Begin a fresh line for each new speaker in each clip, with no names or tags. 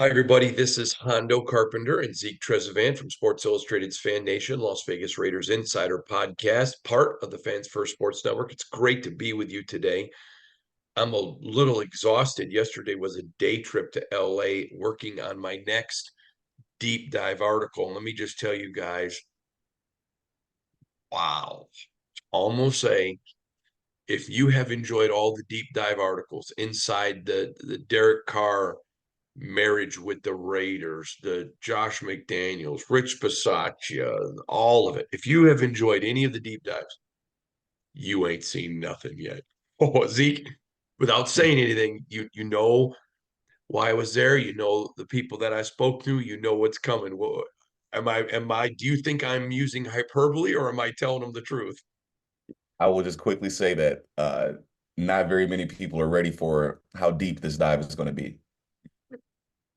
Hi, everybody. This is Hondo Carpenter and Zeke Trezevant from Sports Illustrated's Fan Nation, Las Vegas Raiders Insider Podcast, part of the Fans First Sports Network. It's great to be with you today. I'm a little exhausted. Yesterday was a day trip to LA working on my next deep dive article. And let me just tell you guys, wow, almost say if you have enjoyed all the deep dive articles inside the Derek Carr marriage with the Raiders, the Josh McDaniels, Rich Bisaccia, all of it. If you have enjoyed any of the deep dives, you ain't seen nothing yet. Oh, Zeke, without saying anything, you know why I was there. You know the people that I spoke to. You know what's coming. Well, do you think I'm using hyperbole or am I telling them the truth?
I will just quickly say that not very many people are ready for how deep this dive is going to be.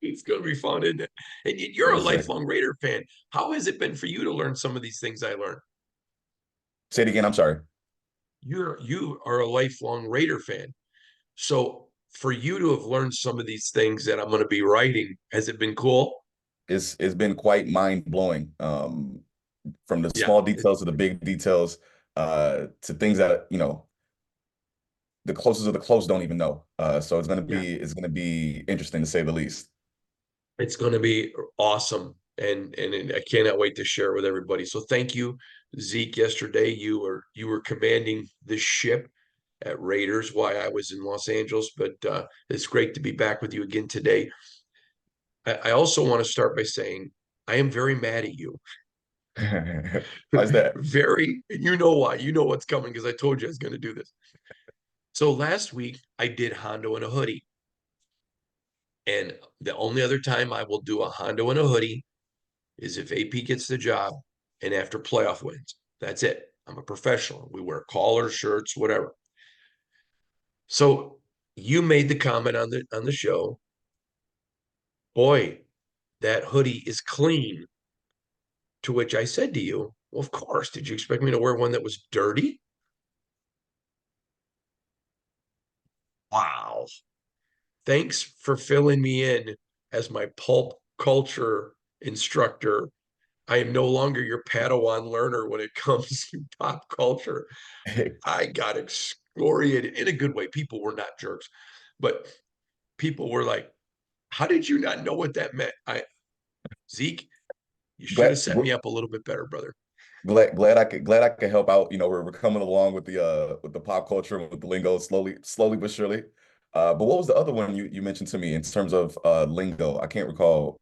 It's going to be fun, isn't it? And you're a
Yes, sir.
lifelong Raider fan. How has it been for you to learn some of these things I learned?
Say it again. I'm sorry.
You are a lifelong Raider fan. So for you to have learned some of these things that I'm going to be writing, has it been cool?
It's been quite mind blowing. From the
Yeah.
small details to the big details, to things that the closest of the close don't even know. So
Yeah.
it's gonna be interesting to say the least.
It's going to be awesome. And I cannot wait to share it with everybody. So thank you, Zeke. Yesterday you were commanding the ship at Raiders while I was in Los Angeles, but it's great to be back with you again today. I also want to start by saying I am very mad at you.
Why is that?
Very, you know why. You know what's coming because I told you I was going to do this. So last week I did Hondo in a hoodie. And the only other time I will do a Hondo in a hoodie is if AP gets the job and after playoff wins. That's it. I'm a professional. We wear collars, shirts, whatever. So you made the comment on the show, boy, that hoodie is clean. To which I said to you, well, of course. Did you expect me to wear one that was dirty? Wow. Thanks for filling me in as my pulp culture instructor. I am no longer your Padawan learner when it comes to pop culture. I got excoriated in a good way. People were not jerks, but people were like, "How did you not know what that meant?" Zeke, you should have
Glad
set me up a little bit better, brother.
glad I could help out. We're coming along with the pop culture with the lingo slowly but surely. But what was the other one you mentioned to me in terms of lingo? I can't recall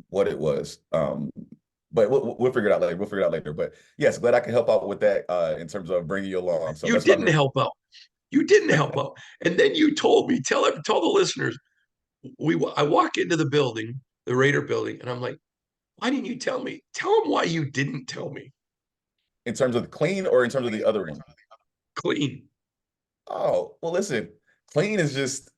what it was. But we'll figure it out later. We'll figure it out later. But yes, glad I could help out with that in terms of bringing you along. So
You
that's what I'm
didn't
here.
help out. You didn't help out. And then you told me, tell the listeners, I walk into the building, the Raider building, and I'm like, why didn't you tell me? Tell them why you didn't tell me.
In terms of the clean or in terms of the other one?
Clean.
Oh, well, listen, clean is just,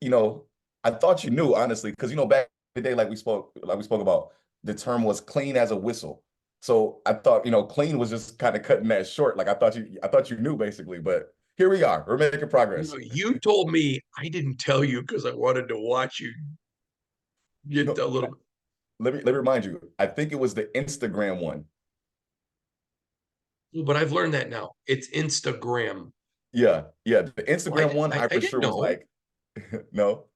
I thought you knew, honestly, because back in the day, like we spoke about, the term was clean as a whistle. So I thought, clean was just kind of cutting that short. Like I thought you knew basically, but here we are. We're making progress.
You told me I didn't tell you because I wanted to watch you get
No,
a little.
let me remind you. I think it was the Instagram one.
But I've learned that now. It's Instagram.
Yeah, yeah. The
Well, I,
Instagram one,
I,
I
I
for
didn't
sure was
know.
like, no.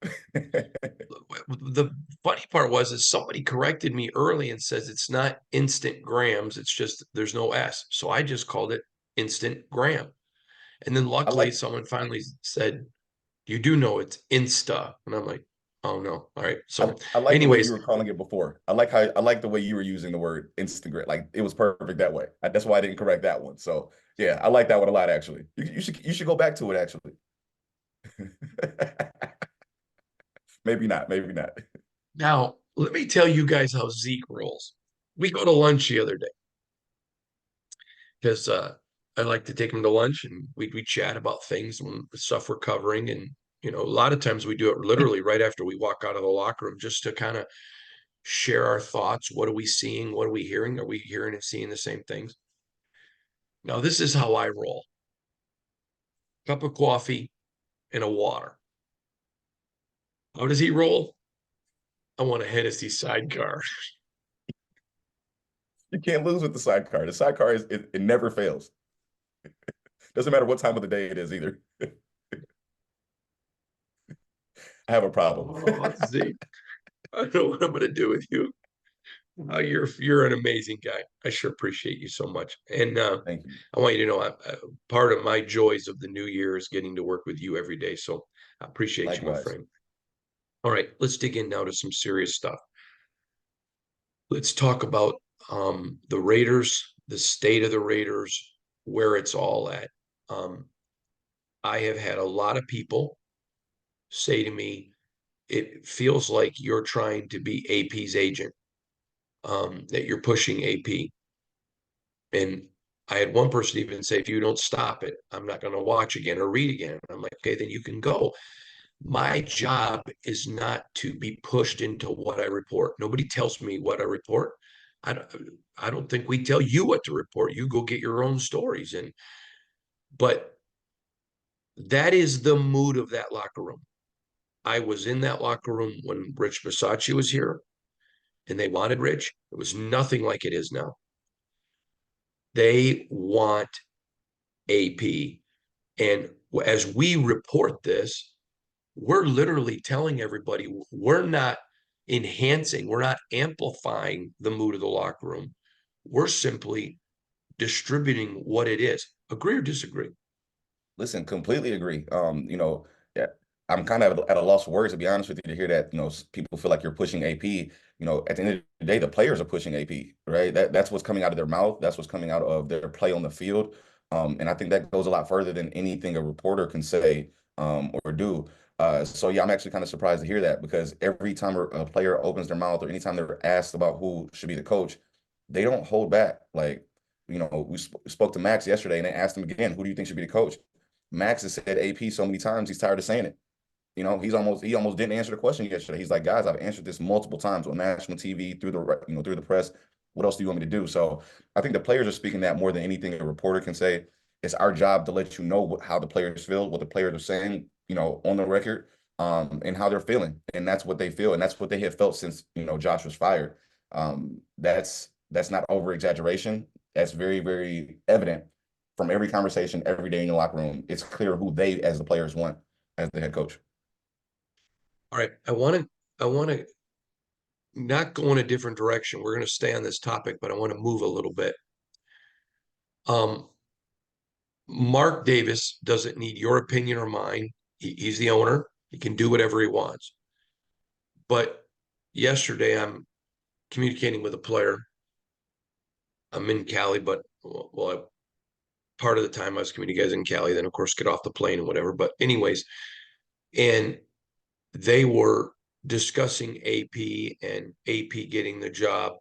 The funny part was is somebody corrected me early and says it's not instant grams. It's just there's no S. So I just called it instant gram. And then
I
luckily
like
someone finally said, you do know it's Insta. And I'm like, oh no. All right. So,
I like the way you
anyways,
were calling it before. I like the way you were using the word Instagram. Like it was perfect that way. That's why I didn't correct that one. So yeah, I like that one a lot actually. You should go back to it actually. Maybe not. Maybe not.
now let me tell you guys how Zeke rolls. We go to lunch the other day because I like to take him to lunch and we chat about things and stuff we're covering. And, a lot of times we do it literally right after we walk out of the locker room just to kind of share our thoughts. What are we seeing? What are we hearing? Are we hearing and seeing the same things? Now, this is how I roll: cup of coffee and a water. How does he roll? I want a Hennessy sidecar.
You can't lose with the sidecar. The sidecar it never fails. Doesn't matter what time of the day it is either. I have a problem.
Oh, Z, I don't know what I'm gonna do with you. You're an amazing guy. I sure appreciate you so much. And
Thank you.
I want you to know part of my joys of the new year is getting to work with you every day. So I appreciate you, my
Likewise.
friend. All right, let's dig in now to some serious stuff. Let's talk about the Raiders, the state of the Raiders, where it's all at. Um, I have had a lot of people say to me, it feels like you're trying to be AP's agent, that you're pushing AP. And I had one person even say, if you don't stop it, I'm not going to watch again or read again. I'm like, okay, then you can go. My job is not to be pushed into what I report. Nobody tells me what I report. I don't, I don't think we tell you what to report. You go get your own stories. But that is the mood of that locker room. I was in that locker room when Rich Bisaccia was here and they wanted Rich. It was nothing like it is now. They want AP. And as we report this, we're literally telling everybody we're not enhancing, we're not amplifying the mood of the locker room. We're simply distributing what it is. Agree or disagree?
Listen, completely agree. Yeah, I'm kind of at a loss for words to be honest with you to hear that, people feel like you're pushing AP. At the end of the day, the players are pushing AP, right? That's what's coming out of their mouth. That's what's coming out of their play on the field. And I think that goes a lot further than anything a reporter can say or do. So yeah, I'm actually kind of surprised to hear that because every time a player opens their mouth or anytime they're asked about who should be the coach, they don't hold back. Like, we spoke to Max yesterday and they asked him again, who do you think should be the coach? Max has said AP so many times he's tired of saying it. He almost didn't answer the question yesterday. He's like, guys, I've answered this multiple times on national TV through the press. What else do you want me to do? So I think the players are speaking that more than anything a reporter can say. It's our job to let you know how the players feel, what the players are saying, on the record, and how they're feeling, and that's what they feel, and that's what they have felt since Josh was fired. That's not over exaggeration. That's very very evident from every conversation every day in the locker room. It's clear who they as the players want as the head coach.
All right. I want to not go in a different direction. We're going to stay on this topic, but I want to move a little bit. Um, Mark Davis doesn't need your opinion or mine. He's the owner. He can do whatever he wants. But yesterday, I'm communicating with a player. I'm in Cali, but part of the time I was communicating in Cali. Then, of course, get off the plane and whatever. But anyways, and they were discussing AP and AP getting the job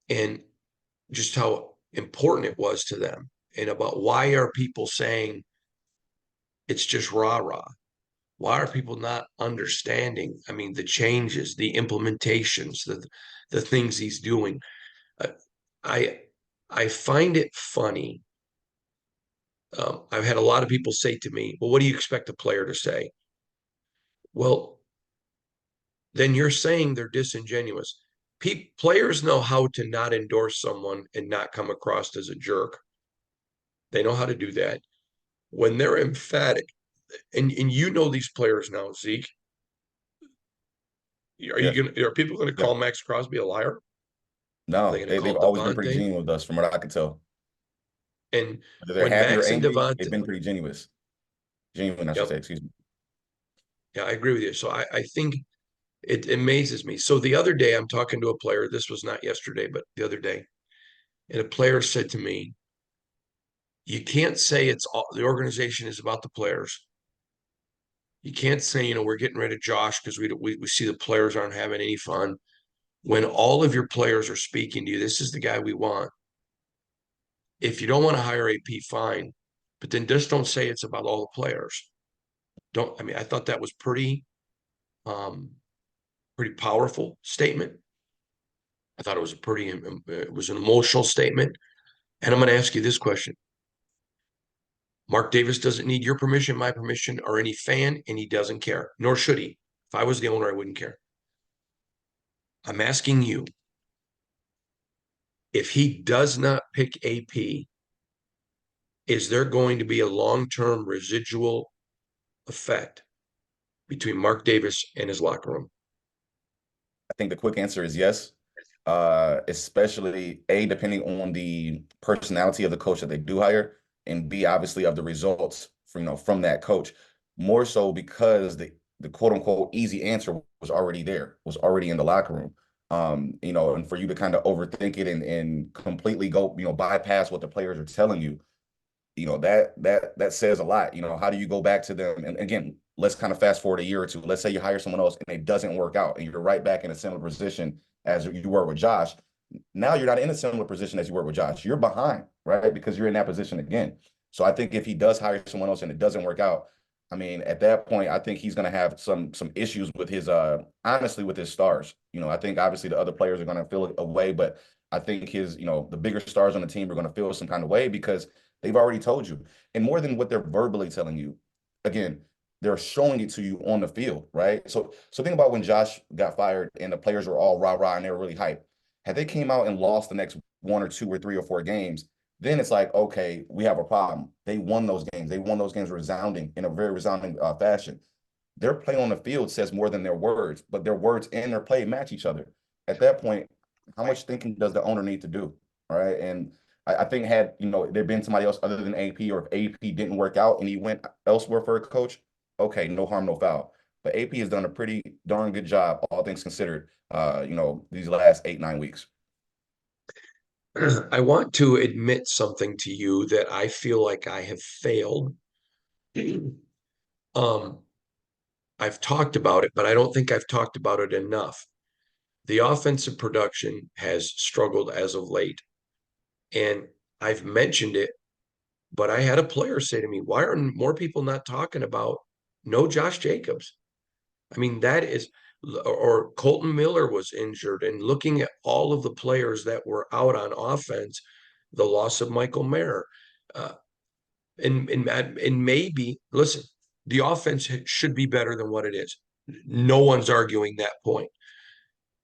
and just how important it was to them and about why are people saying it's just rah rah. Why are people not understanding? I mean, the changes, the implementations, the things he's doing. Uh, I I find it funny. I've had a lot of people say to me, "Well, what do you expect a player to say?" Well, then you're saying they're disingenuous. Players know how to not endorse someone and not come across as a jerk. They know how to do that. When they're emphatic, and you know these players now, Zeke.
Yes.
Are people gonna
Yeah.
call Max Crosby a liar? Are they
No,
gonna
they've
call
always been pretty
Devontae?
genuine with us from what I could tell.
And
Whether they're
when
happy or
Max and
angry,
Devontae,
they've been pretty genuine. Genuine, I should say,
yep,
excuse me.
yeah, I agree with you. So I think it amazes me. So the other day I'm talking to a player, this was not yesterday, but the other day, and a player said to me, you can't say it's all the organization is about the players. You can't say, we're getting rid of Josh because we see the players aren't having any fun. When all of your players are speaking to you, this is the guy we want. If you don't want to hire AP, fine, but then just don't say it's about all the players. Don't. I mean, I thought that was um, pretty powerful statement. I thought it was it was an emotional statement. And I'm going to ask you this question: Mark Davis doesn't need your permission, my permission, or any fan, and he doesn't care, nor should he. If I was the owner, I wouldn't care. I'm asking you, if he does not pick AP, is there going to be a long-term residual effect between Mark Davis and his locker room?
I think the quick answer is yes. Especially A, depending on the personality of the coach that they do hire, and B, obviously of the results from from that coach. More so because the quote unquote easy answer was already there, was already in the locker room. And for you to kind of overthink it and completely go, bypass what the players are telling you, that says a lot. How do you go back to them? And again, let's kind of fast forward a year or two. Let's say you hire someone else and it doesn't work out, and you're right back in a similar position as you were with Josh. Now you're not in a similar position as you were with Josh. You're behind, right? Because you're in that position again. So I think if he does hire someone else and it doesn't work out, I mean, at that point, I think he's going to have some issues with his honestly with his stars. I think obviously the other players are going to feel a way, but I think his the bigger stars on the team are going to feel some kind of way because they've already told you. And more than what they're verbally telling you, again, they're showing it to you on the field, right? So think about when Josh got fired and the players were all rah-rah and they were really hyped. Had they came out and lost the next one or two or three or four games, then it's like, okay, we have a problem. They won those games. They won those games resounding in a very resounding fashion. Their play on the field says more than their words, but their words and their play match each other. At that point, how much thinking does the owner need to do? All right. And I think had there been somebody else other than AP, or if AP didn't work out and he went elsewhere for a coach, okay, no harm, no foul. But AP has done a pretty darn good job, all things considered, these last 8, 9 weeks.
I want to admit something to you that I feel like I have failed. Um, I've talked about it, but I don't think I've talked about it enough. The offensive production has struggled as of late, and I've mentioned it, but I had a player say to me, "Why are more people not talking about no Josh Jacobs?" I mean, that is, or Colton Miller was injured, and looking at all of the players that were out on offense, the loss of Michael Mayer, uh, and maybe listen, the offense should be better than what it is. No one's arguing that point.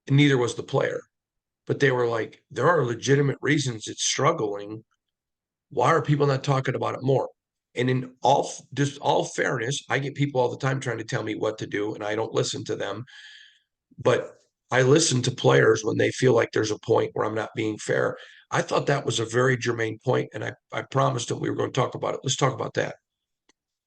Neither was the player, but they were like, there are legitimate reasons it's struggling. Why are people not talking about it more? And in all fairness, I get people all the time trying to tell me what to do, and I don't listen to them. But I listen to players when they feel like there's a point where I'm not being fair. I thought that was a very germane point, and I promised them we were going to talk about it. Let's talk about that.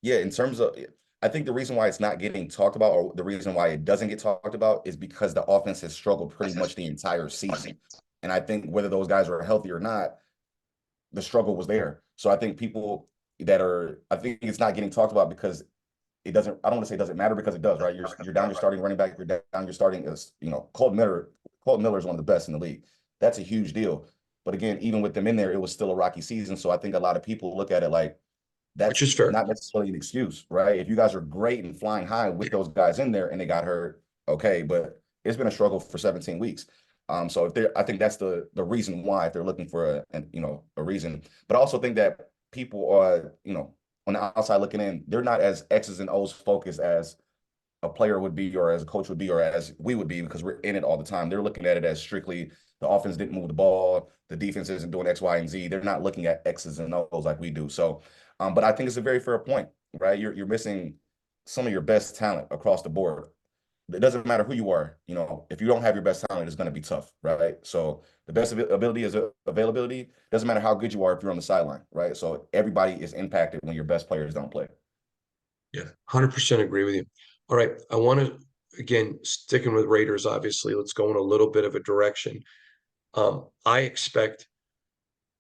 Yeah, in terms of, I think the reason why it's not getting talked about, or the reason why it doesn't get talked about, is because the offense has struggled pretty much the entire season. And I think whether those guys are healthy or not, the struggle was there. So I think I think it's not getting talked about because it doesn't. I don't want to say it doesn't matter because it does, right? You're down your starting running back. You're down your starting as Colton Miller. Colton Miller is one of the best in the league. That's a huge deal. But again, even with them in there, it was still a rocky season. So I think a lot of people look at it like
Which
that's
is fair.
not necessarily an excuse, right? If you guys are great and flying high with those guys in there and they got hurt, okay, but it's been a struggle for 17 weeks. So I think that's the reason why if they're looking for a reason. But I also think that people are on the outside looking in, they're not as X's and O's focused as a player would be, or as a coach would be, or as we would be, because we're in it all the time. They're looking at it as strictly the offense didn't move the ball, the defense isn't doing X, Y, and Z. They're not looking at X's and O's like we do. So, but I think it's a very fair point, right? You're missing some of your best talent across the board. It doesn't matter who you are, if you don't have your best talent, it's going to be tough, right? So the best ability is availability. Doesn't matter how good you are if you're on the sideline, right? So everybody is impacted when your best players don't play.
Yeah, 100% agree with you. All right, I want to again sticking with Raiders. Obviously, let's go in a little bit of a direction. I expect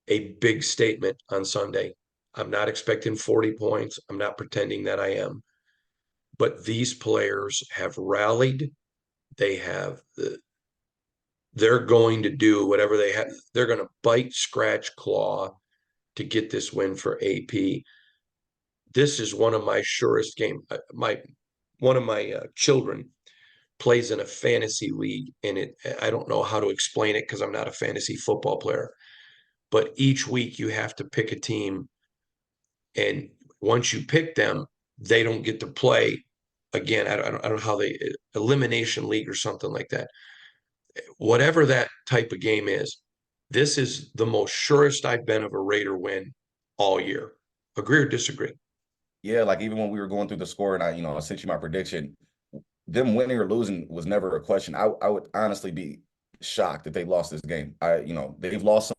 a big statement on Sunday. I'm not expecting 40 points. I'm not pretending that I am. But these players have rallied. They have they're going to do whatever they have. They're going to bite, scratch, claw to get this win for AP. This is one of my surest game. My one of my children plays in a fantasy league, and I don't know how to explain it because I'm not a fantasy football player. But each week you have to pick a team, and once you pick them, they don't get to play again. I don't know how they elimination league or something like that. whatever that type of game is, this is the most surest I've been of a Raider win all year. Agree or disagree?
Yeah, like even when we were going through the score and I sent you my prediction, them winning or losing was never a question. I would honestly be shocked if they lost this game. They've lost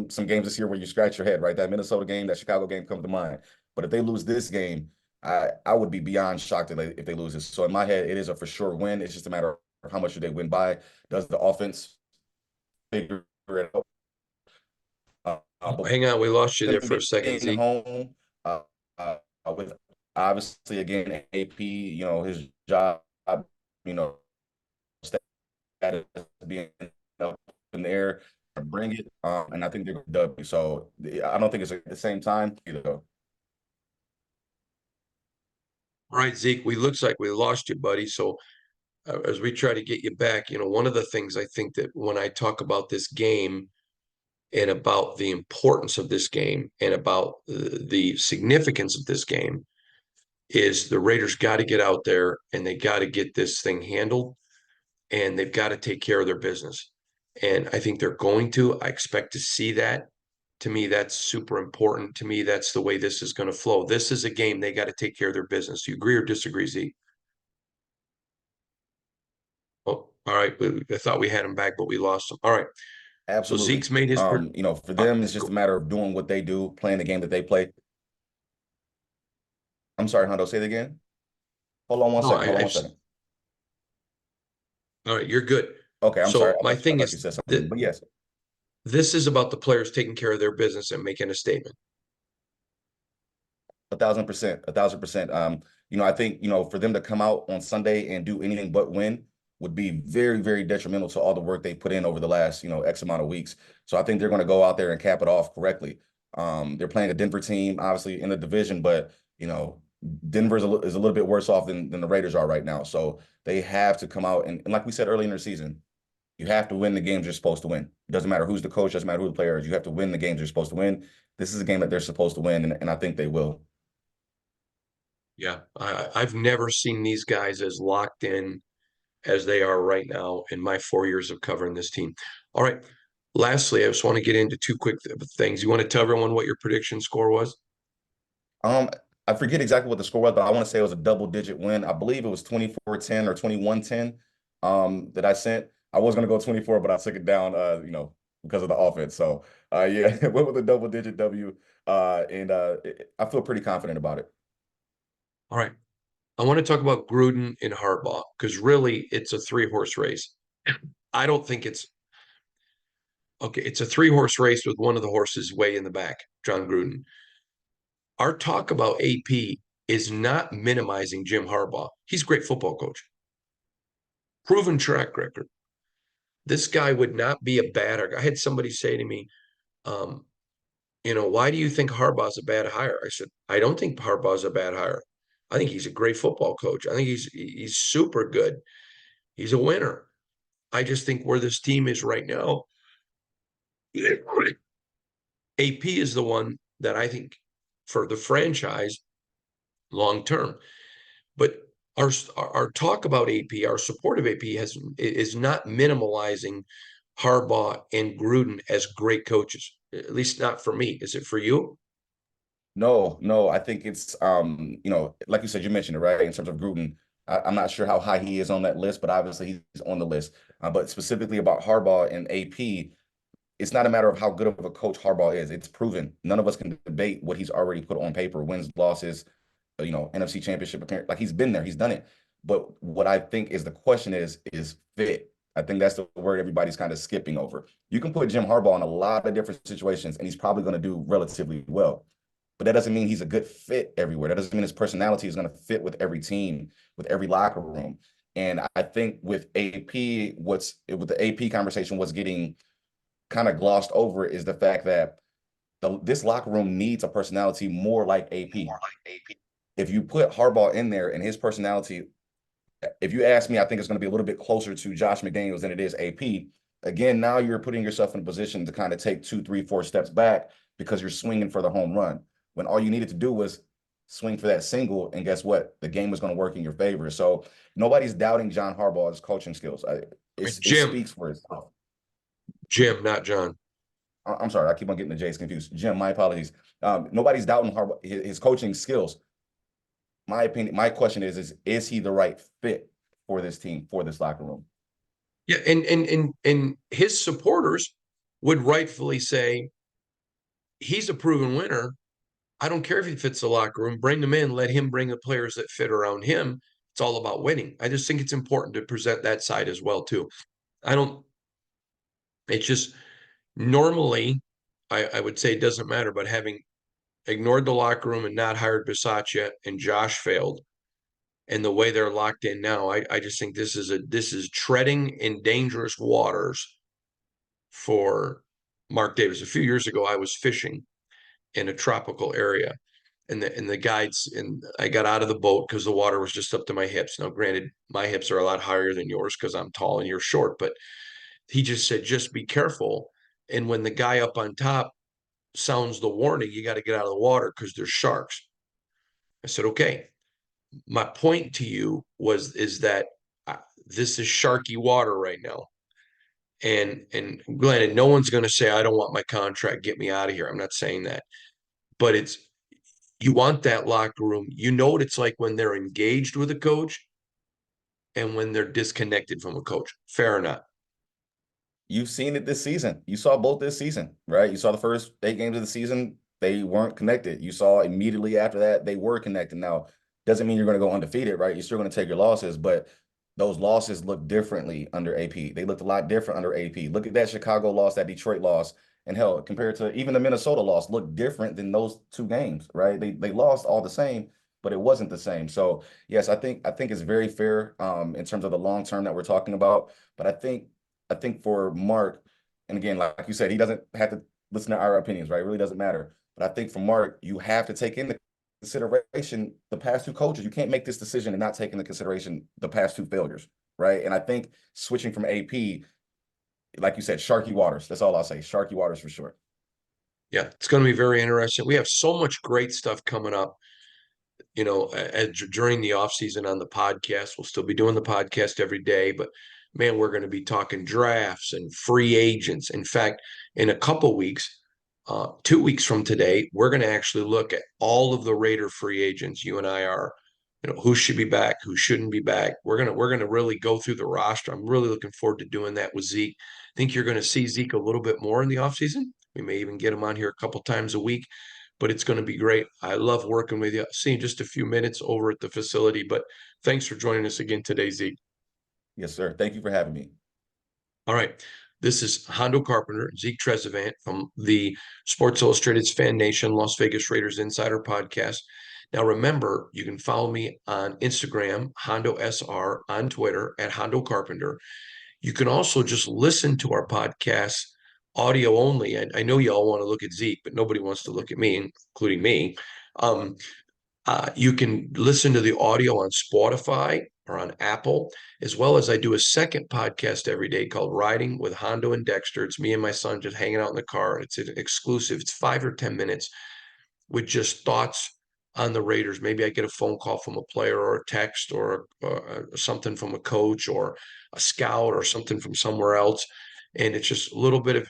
some games this year where you scratch your head, right? That Minnesota game, that Chicago game comes to mind. But if they lose this game, I would be beyond shocked if they lose this. So in my head, it is a for sure win. It's just a matter of how much do they win by. Does the offense figure it out? But
Hang on, we lost you there
them
for a second,
being
Zeke.
home, with obviously again AP, his job, you know, status being up in the air, bring it. And I think they're going to W. So I don't think it's at the same time either.
All right, Zeke, we looks like we lost you, buddy. So as we try to get you back, one of the things I think that when I talk about this game and about the importance of this game and about the significance of this game is the Raiders got to get out there and they got to get this thing handled and they've got to take care of their business. And I think they're going to. I expect to see that. To me, that's super important. To me, that's the way this is going to flow. This is a game they got to take care of their business. Do you agree or disagree, Z? Oh, all right. I thought we had him back, but we lost him. All right. So
Absolutely.
Zeke's made his.
For them, it's just a matter of doing what they do, playing the game that they play. I'm sorry, Hondo, say it again. Hold on one
No,
second. Hold on one second.
all right. You're good.
Okay, I'm sorry.
So my
I
thing
thought you
is
said something,
that
but yes,
this is about the players taking care of their business and making a statement.
1,000%, 1,000%. I think, for them to come out on Sunday and do anything but win would be very, very detrimental to all the work they put in over the last, X amount of weeks. So I think they're going to go out there and cap it off correctly. They're playing a Denver team, obviously in the division, but Denver is a little bit worse off than the Raiders are right now. So they have to come out and like we said early in the season, you have to win the games you're supposed to win. It doesn't matter who's the coach, doesn't matter who the player is. You have to win the games you're supposed to win. This is a game that they're supposed to win, and I think they will.
Yeah, I've never seen these guys as locked in as they are right now in my 4 years of covering this team. All right. Lastly, I just want to get into two quick things. You want to tell everyone what your prediction score was?
Um, I forget exactly what the score was, but I want to say it was a double-digit win. I believe it was 24-10 or 21-10 that I sent. I was going to go 24, but I took it down, because of the offense. So, yeah, went with a double-digit W, and I feel pretty confident about it.
All right. I want to talk about Gruden and Harbaugh because really it's a three-horse race. I don't think it's okay. It's a three-horse race with one of the horses way in the back, John Gruden. Our talk about AP is not minimizing Jim Harbaugh. He's a great football coach, proven track record. This guy would not be a bad. I had somebody say to me, um, why do you think Harbaugh's a bad hire? I said, I don't think Harbaugh's a bad hire. I think he's a great football coach. I think he's super good. He's a winner. I just think where this team is right now, AP is the one that I think for the franchise long term. But our talk about AP, our support of AP is not minimalizing Harbaugh and Gruden as great coaches. At least not for me. Is it for you?
No, no, I think it's like you said, you mentioned it, right? In terms of Gruden, I'm not sure how high he is on that list, but obviously he's on the list. But specifically about Harbaugh and AP, it's not a matter of how good of a coach Harbaugh is. It's proven. None of us can debate what he's already put on paper, wins, losses, NFC championship appearance. Like he's been there, he's done it. But what I think is the question is fit. I think that's the word everybody's kind of skipping over. You can put Jim Harbaugh in a lot of different situations, and he's probably going to do relatively well. But that doesn't mean he's a good fit everywhere. That doesn't mean his personality is going to fit with every team, with every locker room. And I think with AP, with the AP conversation, what's getting kind of glossed over is the fact that this locker room needs a personality more like AP. If you put Harbaugh in there and his personality, if you ask me, I think it's going to be a little bit closer to Josh McDaniels than it is AP. Again, now you're putting yourself in a position to kind of take 2, 3, 4 steps back because you're swinging for the home run when all you needed to do was swing for that single. And guess what? The game was going to work in your favor. So nobody's doubting John Harbaugh's coaching skills.
I mean,
it
Jim,
speaks for itself.
Jim, not John.
I'm sorry, I keep on getting the J's confused. Jim, my apologies. Nobody's doubting his coaching skills. My opinion, my question is he the right fit for this team, for this locker room?
Yeah, and his supporters would rightfully say he's a proven winner. I don't care if he fits the locker room. Bring them in. Let him bring the players that fit around him. It's all about winning. I just think it's important to present that side as well too. I don't. It's just normally, I would say it doesn't matter, but having ignored the locker room and not hired Bisaccia and Josh failed, and the way they're locked in now, I just think this is treading in dangerous waters for Mark Davis. A few years ago, I was fishing in a tropical area, and the guides, and I got out of the boat because the water was just up to my hips. Now, granted, my hips are a lot higher than yours because I'm tall and you're short, but he just said, just be careful. And when the guy up on top sounds the warning, you got to get out of the water because there's sharks. I said, okay. My point to you is that this is sharky water right now. And granted, no one's going to say, I don't want my contract, get me out of here. I'm not saying that. But it's you want that locker room. You know what it's like when they're engaged with a coach and when they're disconnected from a coach. Fair or not?
You've seen it this season. You saw both this season, right? You saw the first 8 games of the season, they weren't connected. You saw immediately after that, they were connected. Now, doesn't mean you're going to go undefeated, right? You're still going to take your losses, but those losses look differently under AP. They looked a lot different under AP. Look at that Chicago loss, that Detroit loss, and hell, compared to even the Minnesota loss, looked different than those 2 games, right? They lost all the same, but it wasn't the same. So yes, I think it's very fair in terms of the long term that we're talking about. But I think for Mark, and again, like you said, he doesn't have to listen to our opinions, right? It really doesn't matter. But I think for Mark, you have to take into consideration the past 2 coaches. You can't make this decision and not take into consideration the past 2 failures, right? And I think switching from AP, like you said, sharky waters. That's all I'll say. Sharky waters for sure.
Yeah, it's going to be very interesting. We have so much great stuff coming up. During the off season on the podcast. We'll still be doing the podcast every day, but man, we're going to be talking drafts and free agents. In fact, in a couple weeks, 2 weeks from today, we're going to actually look at all of the Raider free agents. You and I are, who should be back, who shouldn't be back. We're gonna really go through the roster. I'm really looking forward to doing that with Zeke. I think you're going to see Zeke a little bit more in the offseason. We may even get him on here a couple times a week, but it's going to be great. I love working with you. I'll see you in just a few minutes over at the facility, but thanks for joining us again today, Zeke.
Yes, sir. Thank you for having me.
All right. This is Hondo Carpenter, Zeke Trezevant from the Sports Illustrated's Fan Nation Las Vegas Raiders Insider Podcast. Now, remember, you can follow me on Instagram, Hondo SR, on Twitter at Hondo Carpenter. You can also just listen to our podcast audio only. I know you all want to look at Zeke, but nobody wants to look at me, including me. Um, you can listen to the audio on Spotify or on Apple, as well as I do a second podcast every day called Riding with Hondo and Dexter. It's me and my son just hanging out in the car. It's an exclusive. It's 5 or 10 minutes with just thoughts on the Raiders. Maybe I get a phone call from a player or a text or something from a coach or a scout or something from somewhere else. And it's just a little bit of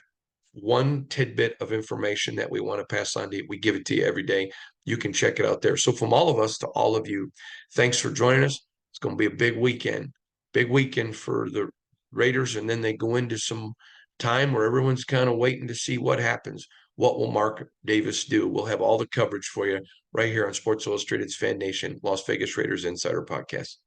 one tidbit of information that we want to pass on to you. We give it to you every day. You can check it out there. So from all of us to all of you, thanks for joining us. It's going to be a big weekend for the Raiders. And then they go into some time where everyone's kind of waiting to see what happens. What will Mark Davis do? We'll have all the coverage for you right here on Sports Illustrated's Fan Nation, Las Vegas Raiders Insider Podcast.